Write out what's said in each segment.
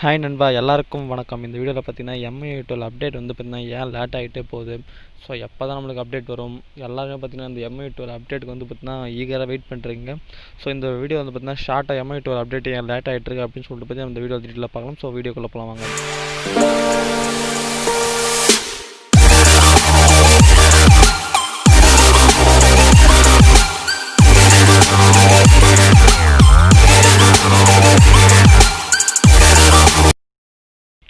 Hi நண்பா, எல்லாருக்கும் வணக்கம். இந்த வீடியோவில் பார்த்தீங்கன்னா எம்ஐ 12 அப்டேட் வந்து பார்த்தீங்கன்னா ஏன் லேட் ஆகிட்டே போகுது. ஸோ எப்போ தான் நம்மளுக்கு அப்டேட் வரும், எல்லாருமே பார்த்தீங்கன்னா இந்த எம்ஐ 12 அப்டேட்டுக்கு வந்து பார்த்தீங்கன்னா ஈகராக வெயிட் பண்ணுறீங்க. ஸோ இந்த வீடியோ வந்து பார்த்தீங்கன்னா ஷார்ட்டாக எம்ஐ 12 அப்டேட் ஏன் லேட் ஆகிட்டு இருக்கு அப்படின்னு சொல்லிட்டு பற்றி அந்த வீடியோ டீட்டெயிலாக பார்க்கலாம். ஸோ வீடியோக்குள்ளே போகலாம் வாங்க.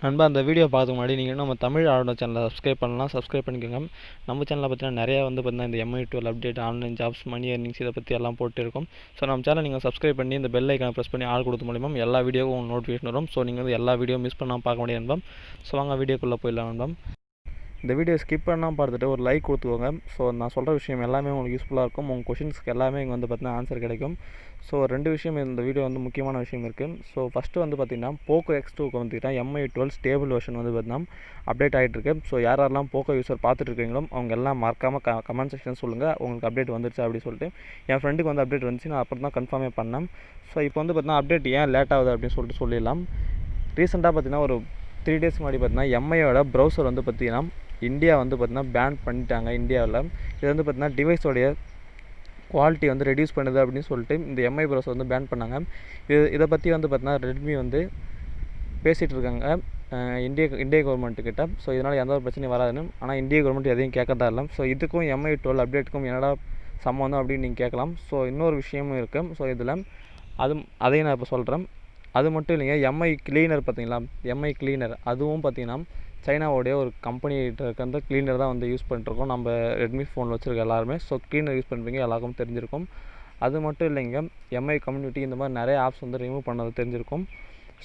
நண்பா, அந்த வீடியோ பார்க்க முன்னாடி நீங்கள் நம்ம தமிழ் ஆளுநர் சேனலை சப்ஸ்கிரைப் பண்ணலாம், சப்ஸ்கிரைப் பண்ணிக்கோங்க. நம்ம சேனலில் பார்த்தீங்கன்னா நிறையா வந்து பார்த்தீங்கன்னா இந்த எம்ஐ 12 அப்டேட், ஆன்லைன் ஜாப்ஸ், மணி ஏர்னிங்ஸ் இதை பற்றி எல்லாம் போட்டு இருக்கும். ஸோ நம்ம சேனல் நீங்கள் சப்ஸ்கிரைப் பண்ணி இந்த பெல் ஐக்கானை ப்ரெஸ் பண்ணி ஆள் கொடுத்த மூலிமா எல்லா வீடியோவும் உங்களுக்கு நோட்டிஃபிகேஷன் வரும். ஸோ நீங்கள் வந்து எல்லா வீடியோ மிஸ் பண்ணாமல் பார்க்க முடியாது நண்பா. ஸோ வாங்க வீடியோக்குள்ளே போயிடலாம் நண்பா. இந்த வீடியோ ஸ்கிப் பண்ணாமல் பார்த்துட்டு ஒரு லைக் கொடுத்துக்கோங்க. ஸோ நான் சொல்கிற விஷயம் எல்லாமே உங்களுக்கு யூஸ்ஃபுல்லாக இருக்கும். உங்கள் கொஷின்ஸ்க்கு எல்லாமே இங்கே வந்து பார்த்தீங்கன்னா ஆன்சர் கிடைக்கும். ஸோ ரெண்டு விஷயம் இந்த வீடியோ வந்து முக்கியமான விஷயம் இருக்குது. ஸோ ஃபஸ்ட்டு வந்து பார்த்திங்கன்னா Poco X2க்கு வந்துக்கிட்டா எம்ஐ 12 ஸ்டேபிள் வெர்ஷன் வந்து பார்த்தீங்கன்னா அப்டேட் ஆகிட்டுருக்கு. ஸோ யாரெல்லாம் Poco யூஸர் பார்த்துட்டு இருக்கீங்களோ அவங்க எல்லாம் மறக்காமல் கமெண்ட் செக்ஷன் சொல்லுங்கள் உங்களுக்கு அப்டேட் வந்துருச்சு அப்படின்னு சொல்லிட்டு. என் ஃப்ரெண்டுக்கு வந்து அப்டேட் வந்துச்சு, நான் அப்புறம் தான் கன்ஃபார்மே பண்ணேன். ஸோ இப்போ வந்து பார்த்தீங்கன்னா அப்டேட் ஏன் லேட் ஆகுது அப்படின்னு சொல்லிட்டு சொல்லிடலாம். ரீசெண்டாக பார்த்தீங்கன்னா ஒரு 3 days முன்னாடி பார்த்தீங்கன்னா எம்ஐயோட ப்ரௌசர் வந்து பார்த்திங்கன்னா இந்தியா வந்து பார்த்திங்கன்னா பேன் பண்ணிட்டாங்க இந்தியாவில். இது வந்து பார்த்திங்கன்னா டிவைஸோடைய குவாலிட்டி வந்து ரெடியூஸ் பண்ணுது அப்படின்னு சொல்லிட்டு இந்த எம்ஐ ப்ரௌசர் வந்து பேன் பண்ணாங்க. இதை பற்றி வந்து பார்த்திங்கன்னா ரெட்மி வந்து பேசிகிட்டு இருக்காங்க இந்திய கவர்மெண்ட்டுக்கிட்ட. ஸோ இதனால் எந்த ஒரு பிரச்சனையும் வராதுன்னு. ஆனால் இந்திய கவர்மெண்ட் எதையும் கேட்கறதா இல்லை. ஸோ இதுக்கும் எம்ஐ 12 அப்டேட்டுக்கும் என்னடா சம்மந்தம் அப்படின்னு நீங்கள் கேட்கலாம். ஸோ இன்னொரு விஷயமும் இருக்குது. ஸோ இதில் அதையும் நான் இப்போ சொல்கிறேன். அது மட்டும் இல்லைங்க, எம்ஐ கிளீனர் பார்த்தீங்களா, எம்ஐ கிளீனர் அதுவும் பார்த்தீங்கன்னா சைனாவோடைய ஒரு கம்பெனிகிட்ட இருக்க அந்த கிளீனர் தான் வந்து யூஸ் பண்ணிட்டுருக்கோம் நம்ம ரெட்மி ஃபோன் வச்சுருக்க எல்லாருமே. ஸோ கிளீனர் யூஸ் பண்ணுறீங்க எல்லாருக்கும் தெரிஞ்சிருக்கும். அது மட்டும் இல்லைங்க, எம்ஐ கம்யூனிட்டி இந்த மாதிரி நிறைய ஆப்ஸ் வந்து ரிமூவ் பண்ணது தெரிஞ்சிருக்கும்.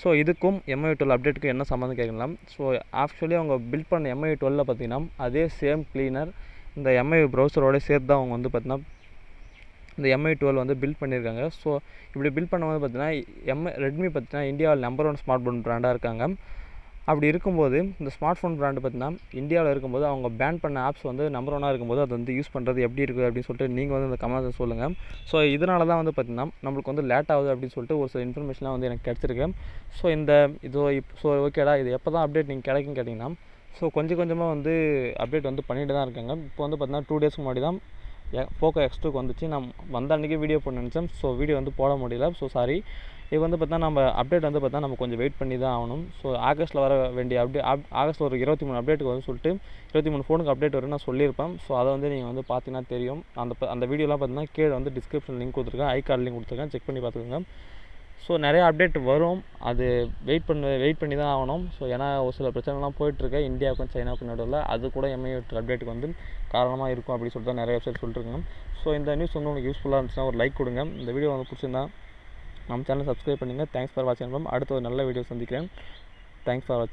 ஸோ இதுக்கும் எம்ஐ 12 அப்டேட்டுக்கும் என்ன சம்மந்தம் கேட்கலாம். ஸோ ஆக்சுவலி அவங்க பில்ட் பண்ண எம்ஐ 12 பார்த்தீங்கன்னா அதே சேம் கிளீனர் இந்த எம்ஐ ப்ரௌசரோட சேர்த்து தான் அவங்க வந்து பார்த்தீங்கன்னா இந்த எம்ஐ 12 வந்து பில்ட் பண்ணியிருக்காங்க. ஸோ இப்படி பில்ட் பண்ணும்போது பார்த்தீங்கன்னா ரெட்மி பார்த்தீங்கன்னா இந்தியாவில் நம்பர் 1 ஸ்மார்ட் ஃபோன் பிராண்டாக இருக்காங்க. அப்படி இருக்கும்போது இந்த ஸ்மார்ட் ஃபோன் பிராண்டு பார்த்தீங்கன்னா இந்தியாவில் இருக்கும்போது அவங்க பேன் பண்ண ஆப்ஸ் வந்து நம்பர் 1 இருக்கும்போது அது வந்து யூஸ் பண்ணுறது எப்படி இருக்குது அப்படின்னு சொல்லிட்டு நீங்கள் வந்து இந்த கமெண்ட்ஸை சொல்லுங்கள். ஸோ இதனால தான் வந்து பார்த்திங்கன்னா நம்மளுக்கு வந்து லேட் ஆகுது அப்படின்னு சொல்லிட்டு ஒரு சில இன்ஃபர்மேஷன்லாம் வந்து எனக்கு கிடச்சிருக்கு. ஸோ ஸோ ஓகேடா இது எப்போ தான் அப்டேட் நீங்கள் கிடைக்குன்னு கேட்டிங்கன்னா, ஸோ கொஞ்சமாக வந்து அப்டேட் வந்து பண்ணிட்டு தான் இருக்காங்க. இப்போ வந்து பார்த்திங்கன்னா 2 days முன்னாடி தான் Poco X2க்கு வந்துச்சு. நான் வந்த அன்றைக்கி வீடியோ போட நினச்சேன். ஸோ வீடியோ வந்து போட முடியல. So sorry. இது வந்து பார்த்தா நம்ம அப்டேட் வந்து பார்த்தா நம்ம கொஞ்சம் வெயிட் பண்ணி தான் ஆகணும். ஸோ ஆகஸ்ட்டில் வர வேண்டிய ஆகஸ்ட்டில் ஒரு 23 அப்டேட்டுக்கு வந்து சொல்லிட்டு 23 ஃபோனுக்கு அப்டேட் வரும்னு நான் சொல்லியிருப்பேன். ஸோ அதை வந்து நீங்கள் வந்து பார்த்தீங்கன்னா தெரியும். அந்த வீடியோலாம் பார்த்தீங்கன்னா கீழே வந்து டிஸ்கிரிப்ஷன் லிங்க் கொடுத்துருக்கேன், ஐ கார்டு லிங்க் கொடுத்துருக்கேன், செக் பண்ணி பார்த்துக்கோங்க. ஸோ நிறையா அப்டேட் வரும், அது வெயிட் பண்ணி தான் ஆகணும். ஸோ ஏன்னா ஒரு சில பிரச்சனைலாம் போயிட்டுருக்கு இந்தியாவுக்கும் சைனாவுக்கும் நடுவில். அது கூட எம்ஐ அப்டேட்டுக்கு வந்து காரணமாக இருக்கும் அப்படின்னு சொல்லிட்டு தான் நிறைய வெப்சைட் சொல்லிட்டுருக்காங்க. ஸோ இந்த நியூஸ் வந்து உங்களுக்கு யூஸ்ஃபுல்லாக இருந்துச்சுன்னா ஒரு லைக் கொடுங்க. இந்த வீடியோ வந்து பிடிச்சிருந்தா நம்ம சேனலை சப்ஸ்கிரைப் பண்ணுங்கள். தேங்க்ஸ் ஃபார் வாட்சிங். அடுத்த ஒரு நல்ல வீடியோ சந்திக்கிறேன். தேங்க்ஸ் ஃபார் வாட்சிங்.